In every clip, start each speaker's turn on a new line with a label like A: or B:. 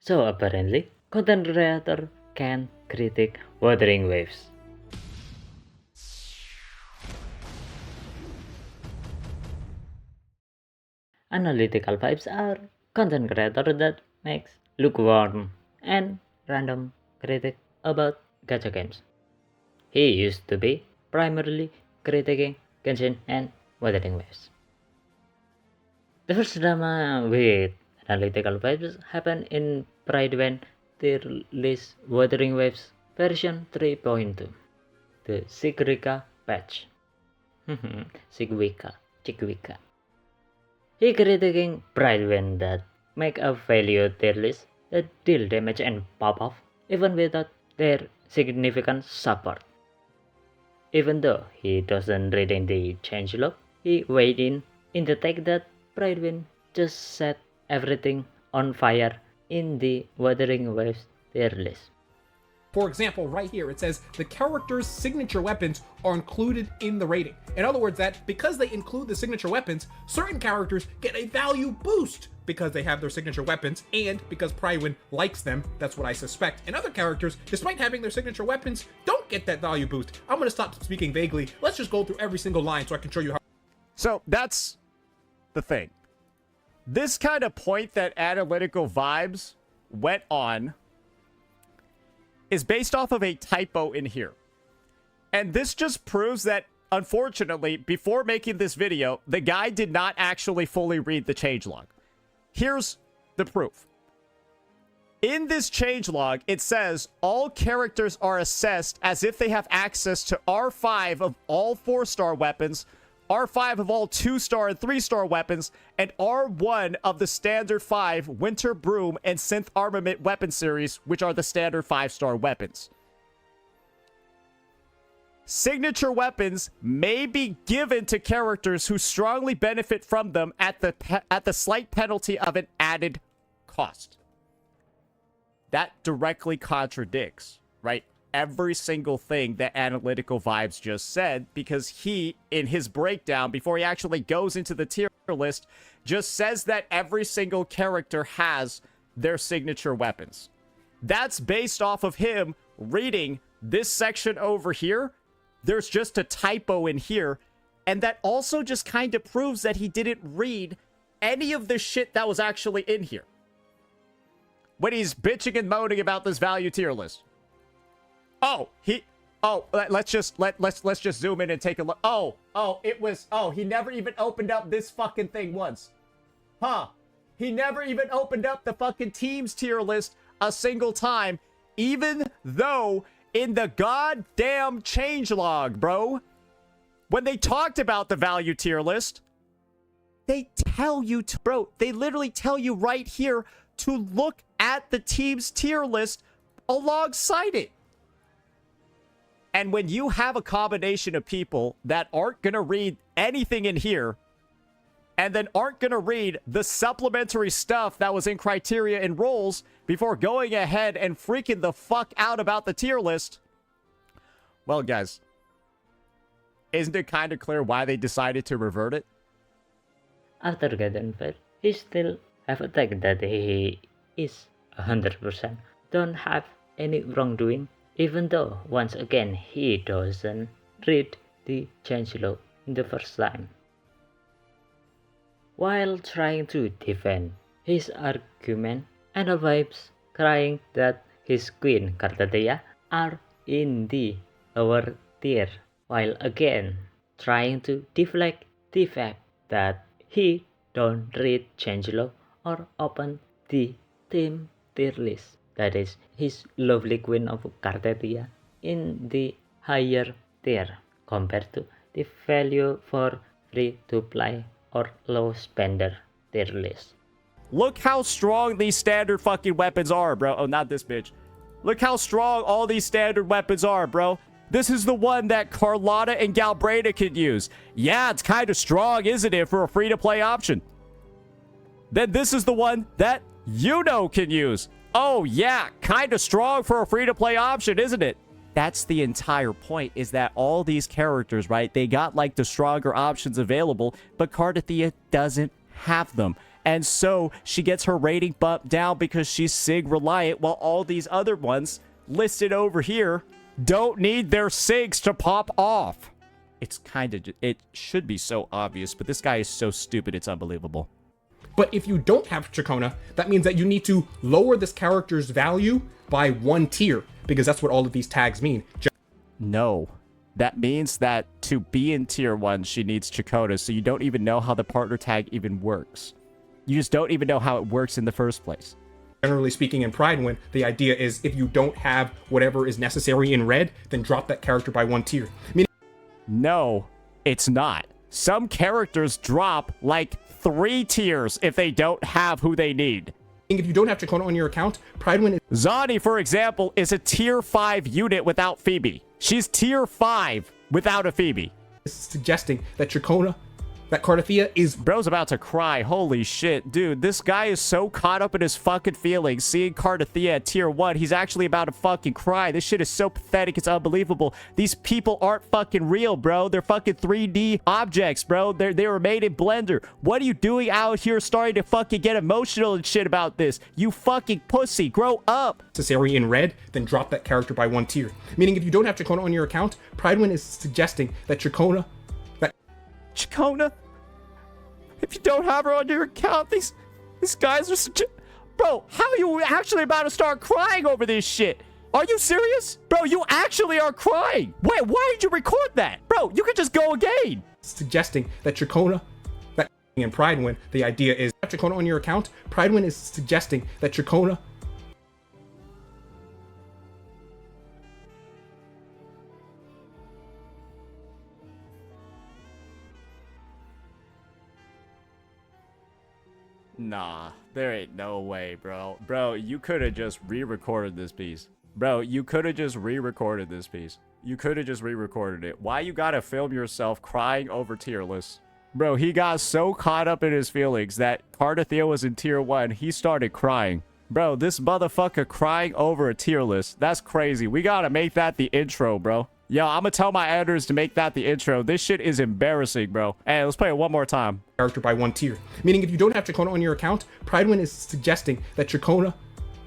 A: So apparently, content creator can critique Wuthering Waves. Analytical vibes are content creator that makes lukewarm and random critic about gacha games. He used to be primarily critiquing Genshin and Wuthering Waves. The first drama with Analytical vibes happened in Pride when they released Wuthering Waves version 3.2, the Sigrika patch. Sigwika. He critiquing Pride when that make a value tier list that deal damage and pop off even without their significant support. Even though he doesn't read in the changelog, he weighed in the take that Pride just set everything on fire in the Wuthering Waves tier list.
B: For example, right here, it says the character's signature weapons are included in the rating. In other words, that because they include the signature weapons, certain characters get a value boost because they have their signature weapons, and because Prywin likes them, that's what I suspect. And other characters, despite having their signature weapons, don't get that value boost. I'm gonna stop speaking vaguely. Let's just go through every single line so I can show you how.
C: So that's the thing. This kind of point that Analytical Vibes went on is based off of a typo in here. And this just proves that, unfortunately, before making this video, the guy did not actually fully read the changelog. Here's the proof. In this changelog, it says all characters are assessed as if they have access to R5 of all 4-star weapons, R5 of all 2-star and 3-star weapons, and R1 of the standard 5 Winter Broom and Synth Armament weapon series, which are the standard 5-star weapons. Signature weapons may be given to characters who strongly benefit from them at the slight penalty of an added cost. That directly contradicts, right, every single thing that Analytical Vibes just said, because he, in his breakdown, before he actually goes into the tier list, just says that every single character has their signature weapons. That's based off of him reading this section over here. There's just a typo in here, and that also just kind of proves that he didn't read any of the shit that was actually in here when he's bitching and moaning about this value tier list. Let's just zoom in and take a look. He never even opened up this fucking thing once. He never even opened up the fucking teams tier list a single time, even though in the goddamn changelog, bro, when they talked about the value tier list, they tell you to, bro, they literally tell you right here to look at the team's tier list alongside it. And when you have a combination of people that aren't going to read anything in here, and then aren't going to read the supplementary stuff that was in criteria and roles before going ahead and freaking the fuck out about the tier list, well, guys, isn't it kind of clear why they decided to revert it?
A: After getting failed, he still have a tag that he is 100% don't have any wrongdoing, even though once again he doesn't read the changelog in the first time. While trying to defend his argument, and vibes crying that his queen Kartatea are in the lower tier, while again trying to deflect the fact that he don't read changelog or open the team tier list, that is his lovely queen of Kartatea in the higher tier compared to the value for free to play or low spender tier list.
C: Look how strong these standard fucking weapons are, bro. Oh, not this bitch. Look how strong all these standard weapons are, bro. This is the one that Carlotta and Galbreda could use. Yeah, it's kind of strong, isn't it, for a free-to-play option? Then this is the one that Yuno can use. Oh, yeah, kind of strong for a free-to-play option, isn't it? That's the entire point, is that all these characters, right, they got, like, the stronger options available, but Kartathea doesn't have them. And so she gets her rating bumped down because she's SIG reliant, while all these other ones listed over here don't need their SIGs to pop off. It's kind of, it should be so obvious, but this guy is so stupid, it's unbelievable.
B: But if you don't have Chacona, that means that you need to lower this character's value by 1 tier, because that's what all of these tags mean.
C: No. That means that to be in tier 1, she needs Chakota, so you don't even know how the partner tag even works. You just don't even know how it works in the first place.
B: Generally speaking, in Pride Win, the idea is if you don't have whatever is necessary in red, then drop that character by 1 tier.
C: No, it's not. Some characters drop like 3 tiers if they don't have who they need.
B: If you don't have Chacona on your account, Pride Win is...
C: Zani, for example, is a tier 5 unit without Phoebe. She's tier 5 without a Phoebe.
B: suggesting that Chacona, that Cardathea is...
C: Bro's about to cry. Holy shit. Dude, this guy is so caught up in his fucking feelings. Seeing Cardathea at tier 1, he's actually about to fucking cry. This shit is so pathetic. It's unbelievable. These people aren't fucking real, bro. They're fucking 3D objects, bro. They were made in Blender. What are you doing out here starting to fucking get emotional and shit about this? You fucking pussy. Grow up.
B: Necessary in red, then drop that character by 1 tier. Meaning if you don't have Chacona on your account, Pridewin is suggesting that Chacona...
C: Chacona? If you don't have her on your account, these guys are Bro, how are you actually about to start crying over this shit? Are you serious? Bro, you actually are crying. Wait, why did you record that? Bro, you could just go again.
B: Suggesting that Chacona... that in Pridewin, the idea is... Chacona on your account, Pridewin is suggesting that Chacona...
C: Nah, there ain't no way, bro. Bro, you could have just re-recorded this piece. Bro, you could have just re-recorded this piece. You could have just re-recorded it. Why you gotta film yourself crying over tier lists? Bro, he got so caught up in his feelings that Cardathea was in tier 1, he started crying. Bro, this motherfucker crying over a tier list. That's crazy. We gotta make that the intro, bro. Yo, I'm gonna tell my editors to make that the intro. This shit is embarrassing, bro. Hey, let's play it one more time.
B: Character by 1 tier. Meaning if you don't have Chacona on your account, Pridewin is suggesting that Chacona,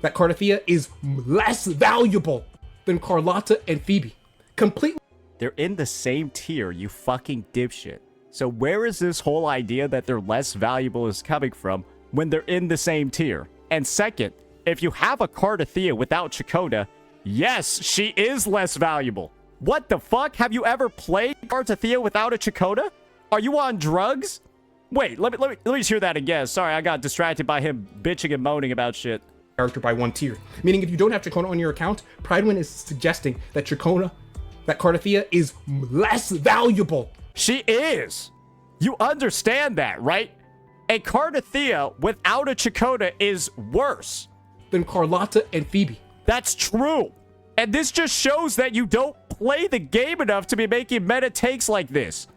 B: that Cardathea is less valuable than Carlotta and Phoebe. Completely.
C: They're in the same tier, you fucking dipshit. So where is this whole idea that they're less valuable is coming from when they're in the same tier? And second, if you have a Cardathea without Chacona, yes, she is less valuable. What the fuck? Have you ever played Cardathea without a Chacona? Are you on drugs? Wait, let me just hear that again. Sorry, I got distracted by him bitching and moaning about shit.
B: Character by 1 tier. Meaning if you don't have Chacona on your account, Pridewin is suggesting that Chacona, that Cardathea is less valuable.
C: She is. You understand that, right? A Cardathea without a Chacona is worse
B: than Carlotta and Phoebe.
C: That's true. And this just shows that you don't play the game enough to be making meta takes like this.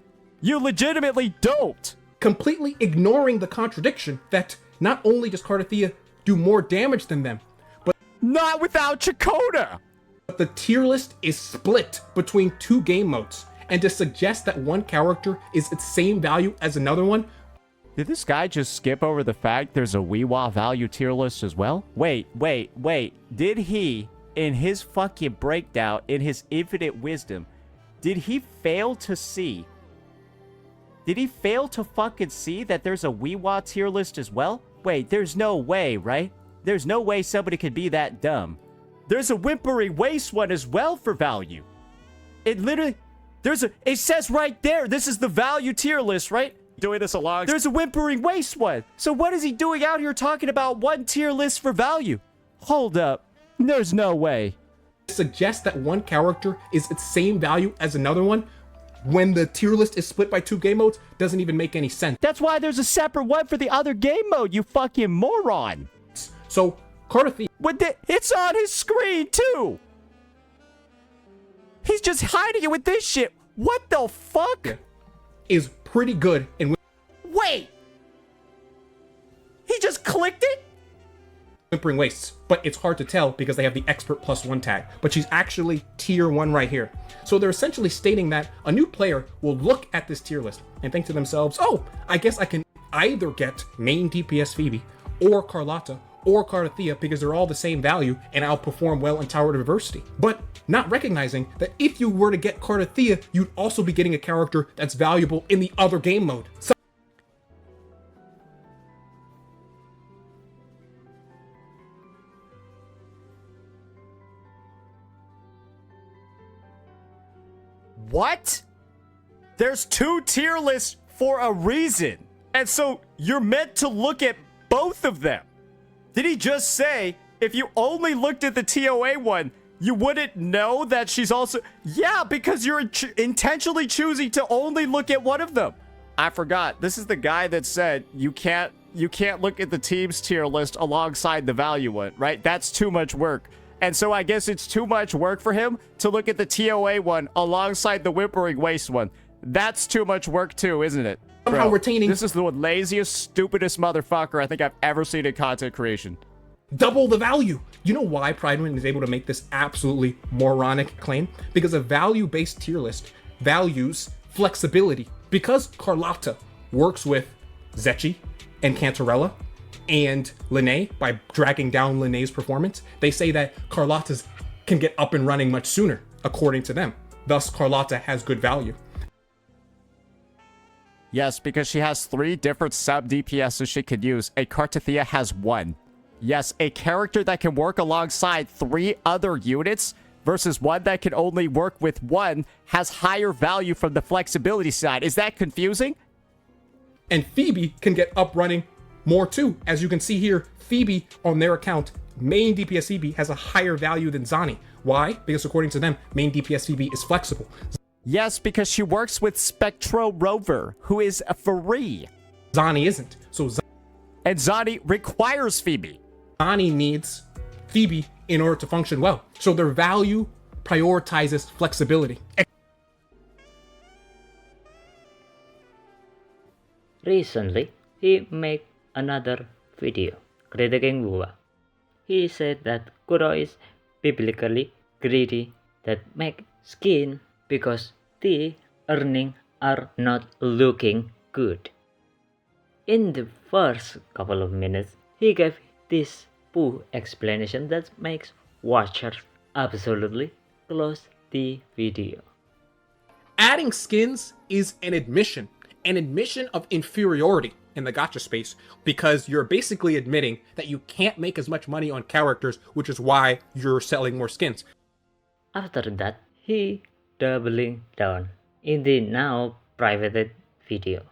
C: You legitimately don't.
B: Completely ignoring the contradiction that not only does Cardathea do more damage than them, but
C: not without Chacona.
B: But the tier list is split between 2 game modes, and to suggest that one character is its same value as another one.
C: Did this guy just skip over the fact there's a WuWa value tier list as well? Wait. Did he, in his fucking breakdown, in his infinite wisdom, did he fail to see? Did he fail to fucking see that there's a WuWa tier list as well? Wait, there's no way, right? There's no way somebody could be that dumb. There's a Whimpering Waste one as well for value. It literally, it says right there, this is the value tier list, right? Doing this along. There's a Whimpering Waste one. So what is he doing out here talking about 1 tier list for value? Hold up. There's no way.
B: Suggest that one character is its same value as another one when the tier list is split by 2 game modes doesn't even make any sense.
C: That's why there's a separate one for the other game mode, you fucking moron.
B: So, Cardathea...
C: It's on his screen, too. He's just hiding it with this shit. What the fuck?
B: Is pretty good in...
C: Wait. He just clicked it?
B: Whimpering Wastes, but it's hard to tell because they have the Expert +1 tag, but she's actually tier 1 right here. So they're essentially stating that a new player will look at this tier list and think to themselves, oh, I guess I can either get main DPS Phoebe or Carlotta or Carthea because they're all the same value and outperform well in Tower Diversity. But not recognizing that if you were to get Carthea, you'd also be getting a character that's valuable in the other game mode.
C: What? There's 2 tier lists for a reason. And so you're meant to look at both of them. Did he just say if you only looked at the TOA one, you wouldn't know that she's also... Yeah, because you're intentionally choosing to only look at one of them. I forgot. This is the guy that said you can't look at the team's tier list alongside the value one, right? That's too much work. And so I guess it's too much work for him to look at the TOA one alongside the Whimpering Waste one. That's too much work too, isn't it?
B: Somehow retaining...
C: This is the laziest, stupidest motherfucker I think I've ever seen in content creation.
B: Double the value. You know why Pridewind is able to make this absolutely moronic claim? Because a value-based tier list values flexibility. Because Carlotta works with Zetchi and Cantarella and Linné by dragging down Linné's performance, they say that Carlotta's can get up and running much sooner, according to them. Thus, Carlotta has good value.
C: Yes, because she has 3 different sub-DPSs she could use. A Carthea has 1. Yes, a character that can work alongside 3 other units versus one that can only work with 1 has higher value from the flexibility side. Is that confusing?
B: And Phoebe can get up running more too. As you can see here, Phoebe on their account, main DPS Phoebe has a higher value than Zani. Why? Because according to them, main DPS Phoebe is flexible.
C: Yes, because she works with Spectro Rover, who is a free.
B: Zani isn't.
C: And Zani requires Phoebe.
B: Zani needs Phoebe in order to function well. So their value prioritizes flexibility.
A: Recently, he made another video critiquing WuWa. He said that Kuro is biblically greedy that make skin because the earnings are not looking good. In the first couple of minutes, he gave this poo explanation that makes watchers absolutely close the video.
B: Adding skins is an admission of inferiority in the gacha space, because you're basically admitting that you can't make as much money on characters, which is why you're selling more skins.
A: After that, he doubling down in the now privated video.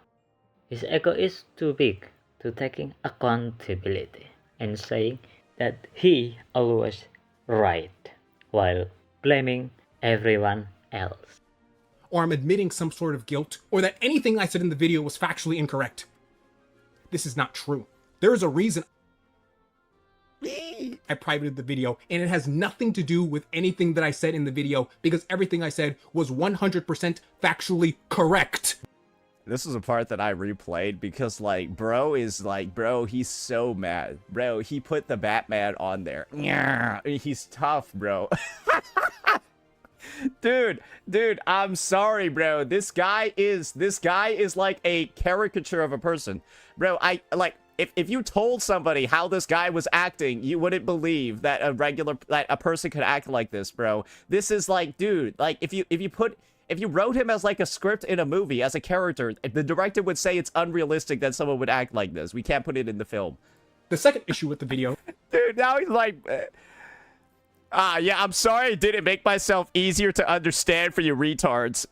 A: His ego is too big to taking accountability and saying that he always right while blaming everyone else.
B: Or I'm admitting some sort of guilt, or that anything I said in the video was factually incorrect. This is not true. There is a reason I privated the video, and it has nothing to do with anything that I said in the video, because everything I said was 100% factually correct.
C: This is a part that I replayed because, like, bro, he's so mad. Bro, he put the Batman on there. He's tough, bro. Dude, I'm sorry, bro. This guy is like a caricature of a person. Bro, if you told somebody how this guy was acting, you wouldn't believe that a person could act like this, bro. This is like, dude, like if you wrote him as like a script in a movie as a character, the director would say it's unrealistic that someone would act like this. We can't put it in the film.
B: The second issue with the video,
C: dude, now he's like, yeah, I'm sorry I didn't make myself easier to understand for you retards.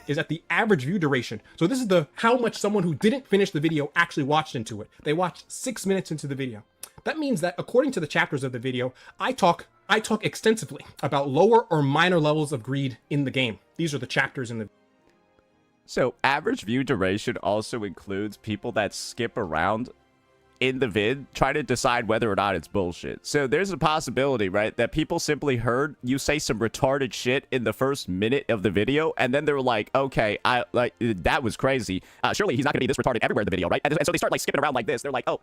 B: is at the average view duration. So this is how much someone who didn't finish the video actually watched into it. They watched 6 minutes into the video. That means that according to the chapters of the video, I talk extensively about lower or minor levels of greed in the game. These are the chapters in the video.
C: So average view duration also includes people that skip around in the vid, try to decide whether or not it's bullshit. So there's a possibility, right, that people simply heard you say some retarded shit in the first minute of the video, and then they were like, okay, that was crazy. Surely he's not gonna be this retarded everywhere in the video, right? And so they start like skipping around like this. They're like, oh,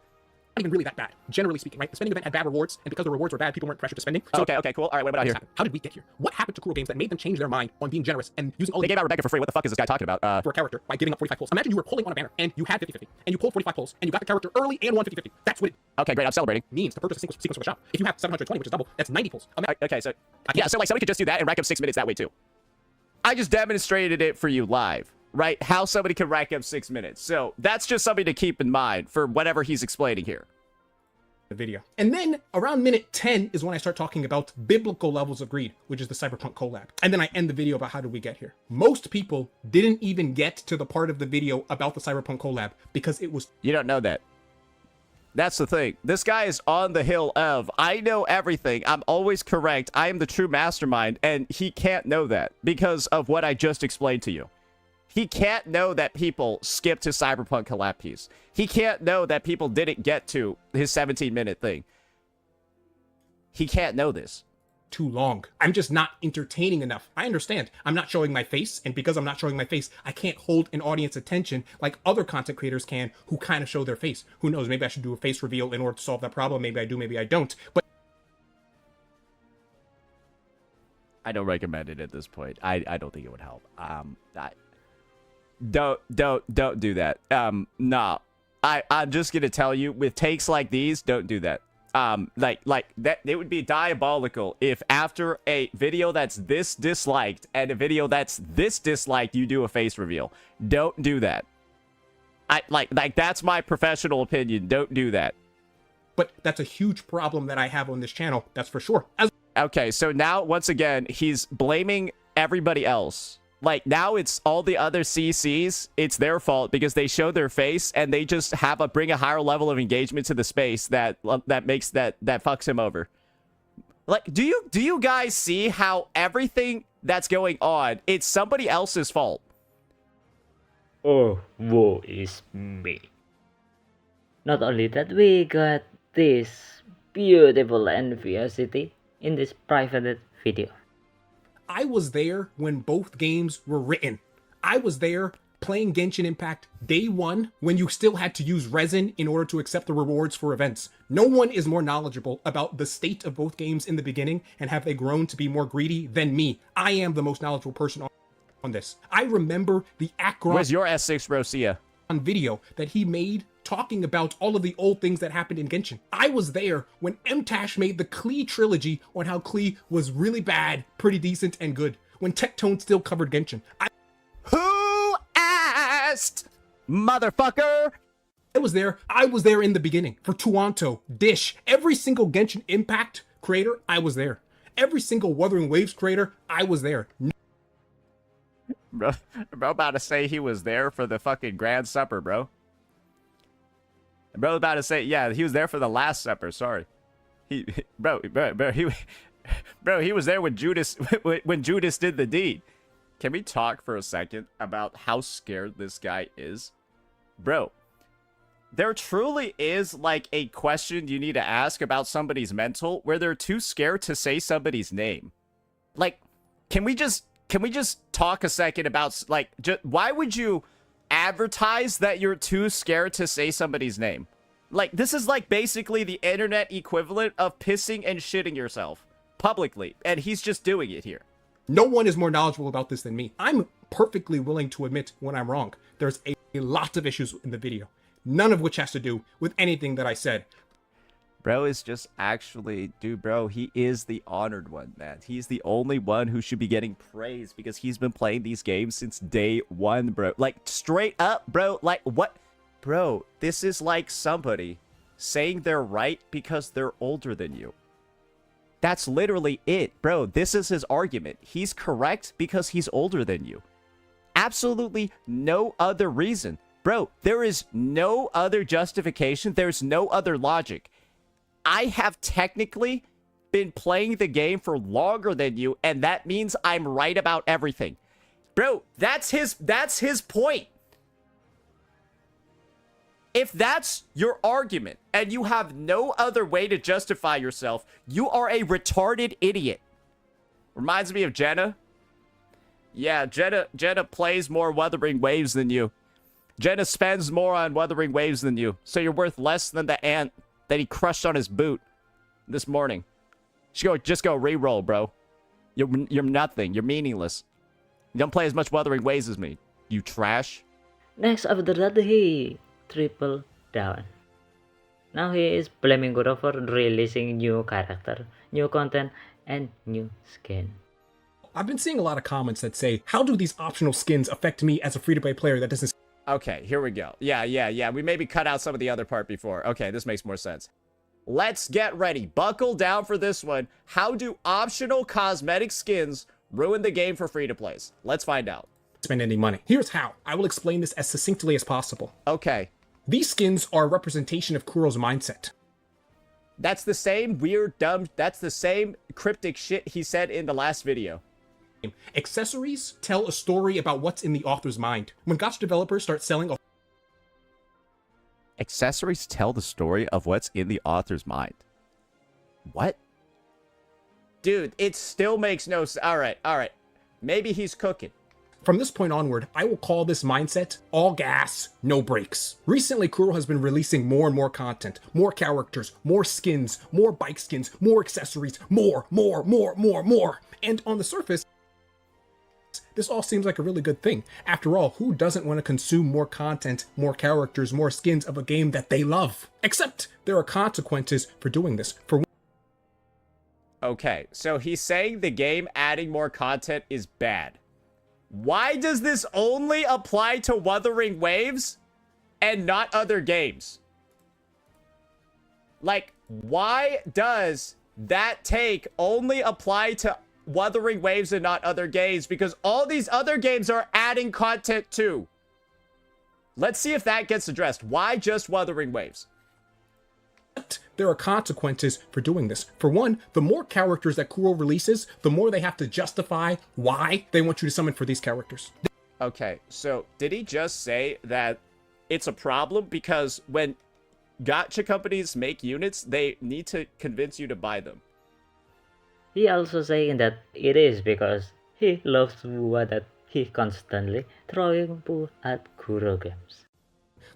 B: even really that bad, generally speaking, right? The spending event had bad rewards, and because the rewards were bad, people weren't pressured to spending. So
C: Okay, cool. All right, what about here?
B: how did we get here? What happened to Cruel Games that made them change their mind on being generous and using all
C: They
B: the
C: gave out Rebecca for free. What the fuck is this guy talking about?
B: for a character by giving up 45 pulls? Imagine you were pulling on a banner, and you had 50-50, and you pulled 45 pulls, and you got the character early and won 50-50. That's what it
C: Okay, great. I'm celebrating.
B: means to purchase a sequence from the shop. If you have 720, which is double, that's 90 pulls.
C: Okay, so yeah, so like somebody could just do that and rack up 6 minutes that way too. I just demonstrated it for you live, right? How somebody can rack up 6 minutes. So that's just something to keep in mind for whatever he's explaining here.
B: The video. And then around minute 10 is when I start talking about biblical levels of greed, which is the Cyberpunk collab. And then I end the video about how did we get here. Most people didn't even get to the part of the video about the Cyberpunk collab because it was
C: You don't know that. That's the thing. This guy is on the hill of, I know everything. I'm always correct. I am the true mastermind. And he can't know that because of what I just explained to you. He can't know that people skipped his Cyberpunk collab piece. He can't know that people didn't get to his 17-minute thing. He can't know this.
B: too long. I'm just not entertaining enough. I understand. I'm not showing my face, and because I'm not showing my face, I can't hold an audience attention like other content creators can who kind of show their face. Who knows? Maybe I should do a face reveal in order to solve that problem. Maybe I do, maybe I don't. But
C: I don't recommend it at this point. I don't think it would help. Don't do that. No. I'm just gonna tell you, with takes like these, don't do that. Like that, it would be diabolical if after a video that's this disliked and a video that's this disliked, you do a face reveal. Don't do that. Like that's my professional opinion. Don't do that.
B: But that's a huge problem that I have on this channel. That's for sure.
C: Okay, so now once again, he's blaming everybody else. Like, now it's all the other CCs, it's their fault because they show their face and they just bring a higher level of engagement to the space that fucks him over. Like, do you guys see how everything that's going on, it's somebody else's fault?
A: Oh, woe is me. Not only that, we got this beautiful enviosity in this private video.
B: I was there when both games were written. I was there playing Genshin Impact day one when you still had to use resin in order to accept the rewards for events. No one is more knowledgeable about the state of both games in the beginning and have they grown to be more greedy than me. I am the most knowledgeable person on this. I remember the Akron
C: Where's your S6 Rosia?
B: video that he made talking about all of the old things that happened in Genshin. I was there when MTash made the Klee trilogy on how Klee was really bad, pretty decent, and good. When Tectone still covered Genshin.
C: Who asked, motherfucker?
B: I was there in the beginning. For Tuanto, Dish, every single Genshin Impact creator, I was there. Every single Wuthering Waves creator, I was there.
C: Bro, about to say he was there for the fucking Grand Supper, bro. Bro about to say, yeah, he was there for the Last Supper. Sorry, he was there when Judas when Judas did the deed. Can we talk for a second about how scared this guy is, bro? There truly is like a question you need to ask about somebody's mental where they're too scared to say somebody's name. Like, can we just talk a second about like why would you advertise that you're too scared to say somebody's name? Like, this is like basically the internet equivalent of pissing and shitting yourself publicly, and he's just doing it here.
B: No one is more knowledgeable about this than me. I'm perfectly willing to admit when I'm wrong. There's a lot of issues in the video, none of which has to do with anything that I said.
C: Bro is just actually, dude, bro, he is the honored one, man. He's the only one who should be getting praise because he's been playing these games since day one, bro. Like, straight up, bro. Like, what? Bro, this is like somebody saying they're right because they're older than you. That's literally it, bro. This is his argument. He's correct because he's older than you. Absolutely no other reason. Bro, there is no other justification. There's no other logic. I have technically been playing the game for longer than you, and that means I'm right about everything. Bro, that's his point. If that's your argument, and you have no other way to justify yourself, you are a retarded idiot. Reminds me of Jenna. Yeah, Jenna plays more Wuthering Waves than you. Jenna spends more on Wuthering Waves than you, so you're worth less than the ant that he crushed on his boot this morning. Just go re-roll, bro. You're nothing. You're meaningless. You don't play as much Wuthering Waves as me. You trash.
A: Next, after that, he triple down. Now he is blaming WuWa for releasing new character, new content, and new skin.
B: I've been seeing a lot of comments that say, how do these optional skins affect me as a free-to-play player that doesn't...
C: Okay, here we go. Yeah. We maybe cut out some of the other part before. Okay, this makes more sense. Let's get ready. Buckle down for this one. How do optional cosmetic skins ruin the game for free-to-plays? Let's find out.
B: spend any money. Here's how. I will explain this as succinctly as possible.
C: Okay.
B: These skins are a representation of Kuro's mindset.
C: That's the same weird, dumb, that's the same cryptic shit he said in the last video.
B: Accessories tell a story about what's in the author's mind. When gacha developers start selling...
C: Accessories tell the story of what's in the author's mind. What? Dude, it still makes no sense. Alright. Maybe he's cooking.
B: From this point onward, I will call this mindset all gas, no brakes. Recently, Kuro has been releasing more and more content, more characters, more skins, more bike skins, more accessories, more. And on the surface, this all seems like a really good thing. After all, who doesn't want to consume more content, more characters, more skins of a game that they love? Except there are consequences for doing this.
C: Okay, so he's saying the game adding more content is bad. Why does this only apply to Wuthering Waves and not other games? Like, why does that take only apply to Wuthering Waves and not other games? Because all these other games are adding content too. Let's see if that gets addressed. Why just Wuthering Waves?
B: There are consequences for doing this. For one, the more characters that Kuro releases, the more they have to justify why they want you to summon for these characters.
C: Okay, so did he just say that it's a problem because when gacha companies make units, they need to convince you to buy them?
A: He also saying that it is because he loves WuWa that he constantly throwing poo at Kuro games.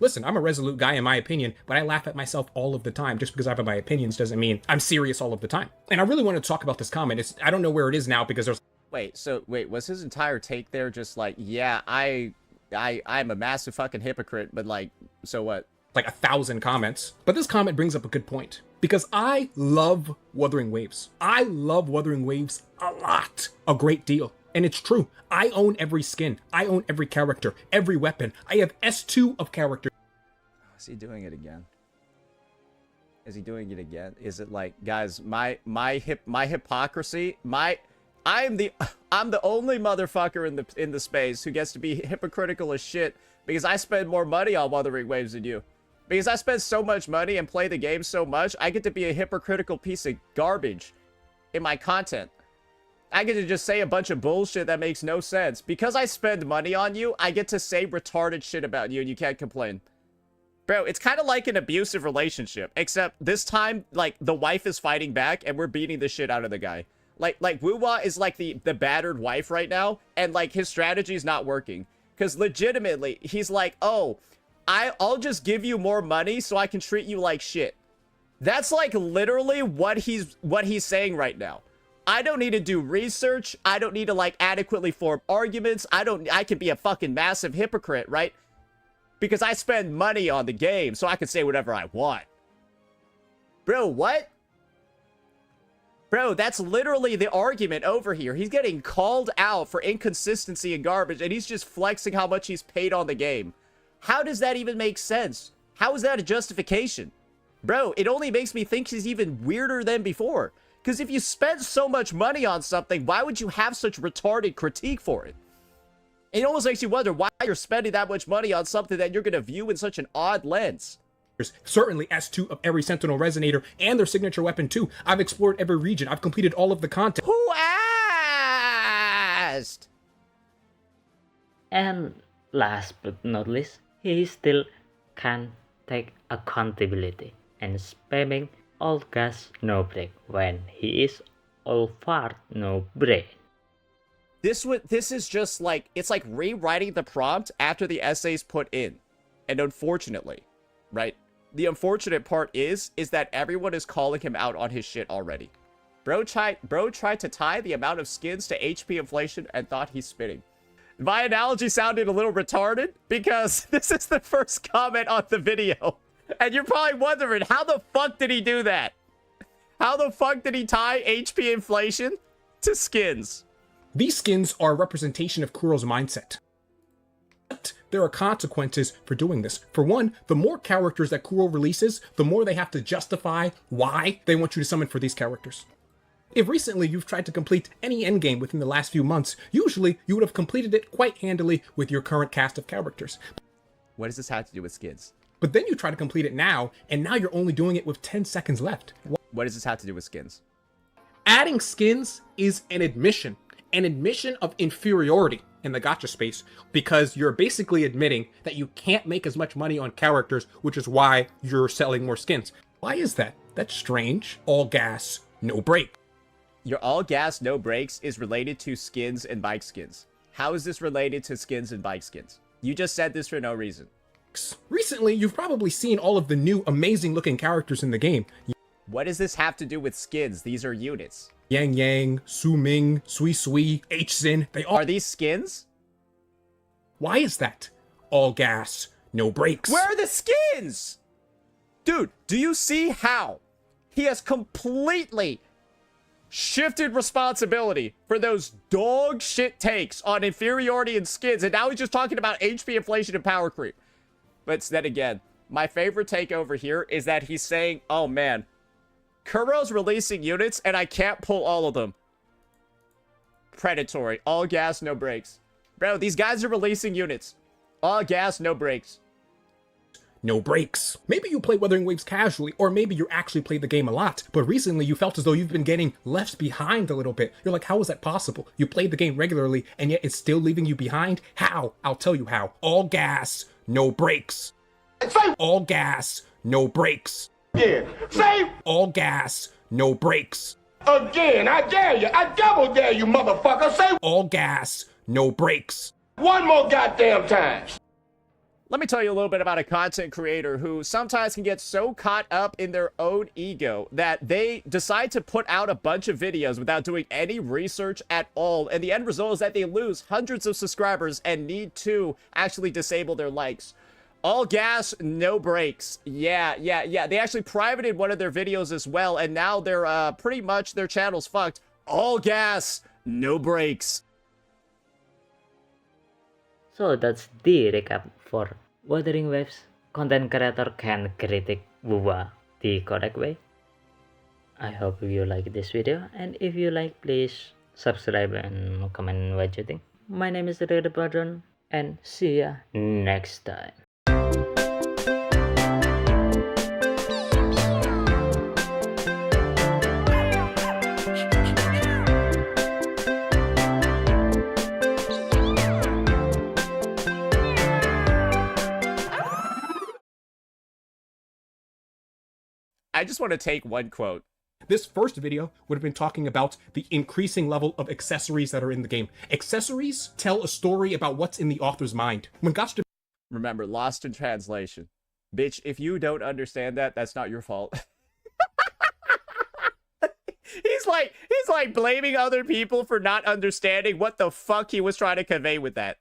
B: Listen, I'm a resolute guy in my opinion, but I laugh at myself all of the time. Just because I have my opinions doesn't mean I'm serious all of the time. And I really want to talk about this comment. I don't know where it is now because there's...
C: Wait, was his entire take there just like, yeah, I'm a massive fucking hypocrite, but like, so what?
B: Like 1,000 comments. But this comment brings up a good point. Because I love Wuthering Waves. I love Wuthering Waves a lot. A great deal. And it's true. I own every skin. I own every character, every weapon. I have S2 of characters.
C: Is he doing it again? Is he doing it again? Is it like, guys, my hypocrisy, I'm the only motherfucker in the space who gets to be hypocritical as shit because I spend more money on Wuthering Waves than you. Because I spend so much money and play the game so much, I get to be a hypocritical piece of garbage in my content. I get to just say a bunch of bullshit that makes no sense. Because I spend money on you, I get to say retarded shit about you and you can't complain. Bro, it's kind of like an abusive relationship. Except this time, like, the wife is fighting back and we're beating the shit out of the guy. Like WuWa is like the battered wife right now. And, like, his strategy is not working. Because legitimately, he's like, oh, I'll just give you more money so I can treat you like shit. That's, like, literally what he's saying right now. I don't need to do research. I don't need to, like, adequately form arguments. I can be a fucking massive hypocrite, right? Because I spend money on the game, so I can say whatever I want. Bro, what? Bro, that's literally the argument over here. He's getting called out for inconsistency and garbage, and he's just flexing how much he's paid on the game. How does that even make sense? How is that a justification? Bro, it only makes me think he's even weirder than before. Because if you spent so much money on something, why would you have such retarded critique for it? It almost makes you wonder why you're spending that much money on something that you're going to view in such an odd lens.
B: Certainly S2 of every Sentinel Resonator and their signature weapon too. I've explored every region. I've completed all of the content.
C: Who asked?
A: And last but not least, he still can take accountability and spamming all gas no break when he is all fart no brain.
C: This is just like, it's like rewriting the prompt after the essay's put in. And unfortunately, right, the unfortunate part is that everyone is calling him out on his shit already. Bro tried to tie the amount of skins to HP inflation and thought he's spitting. My analogy sounded a little retarded because this is the first comment on the video. And you're probably wondering, how the fuck did he do that? How the fuck did he tie HP inflation to skins?
B: These skins are a representation of Kuro's mindset. But there are consequences for doing this. For one, the more characters that Kuro releases, the more they have to justify why they want you to summon for these characters. If recently you've tried to complete any endgame within the last few months, usually you would have completed it quite handily with your current cast of characters.
C: What does this have to do with skins?
B: But then you try to complete it now, and now you're only doing it with 10 seconds left.
C: What does this have to do with skins?
B: Adding skins is an admission of inferiority in the gacha space, because you're basically admitting that you can't make as much money on characters, which is why you're selling more skins. Why is that? That's strange. All gas, no brake.
C: Your all gas, no brakes is related to skins and bike skins. How is this related to skins and bike skins? You just said this for no reason.
B: Recently, you've probably seen all of the new amazing looking characters in the game.
C: What does this have to do with skins? These are units.
B: Yang Yang, Su Ming, Sui Sui, H Sin, they all...
C: Are these skins?
B: Why is that? All gas, no brakes.
C: Where are the skins? Dude, do you see how he has completely shifted responsibility for those dog shit takes on inferiority and skins, and now he's just talking about HP inflation and power creep? But then again, my favorite take over here is that he's saying, oh man, Kuro's releasing units and I can't pull all of them. Predatory. All gas, no brakes. Bro, these guys are releasing units. All gas, no brakes.
B: No brakes. Maybe you play Wuthering Waves casually, or maybe you actually play the game a lot, but recently you felt as though you've been getting left behind a little bit. You're like, how is that possible? You played the game regularly, and yet it's still leaving you behind? How? I'll tell you how. All gas, no brakes. All gas, no brakes.
D: Again. Say
B: all gas, no brakes.
D: again. I dare you. I double dare you, motherfucker. Say
B: all gas, no brakes.
D: one more goddamn time.
C: Let me tell you a little bit about a content creator who sometimes can get so caught up in their own ego that they decide to put out a bunch of videos without doing any research at all. And the end result is that they lose hundreds of subscribers and need to actually disable their likes. All gas, no brakes. Yeah. They actually privated one of their videos as well, and now they're pretty much their channel's fucked. All gas, no brakes.
A: So that's the recap for Wuthering Waves. Content creator can critique WuWa the correct way. I hope you like this video, and if you like, please subscribe and comment what you think. My name is Rede Padron, and see ya next time.
C: I just want to take one quote.
B: This first video would have been talking about the increasing level of accessories that are in the game. Accessories tell a story about what's in the author's mind. When Gacha
C: Remember, lost in translation. Bitch, if you don't understand that, that's not your fault. He's like blaming other people for not understanding what the fuck he was trying to convey with that.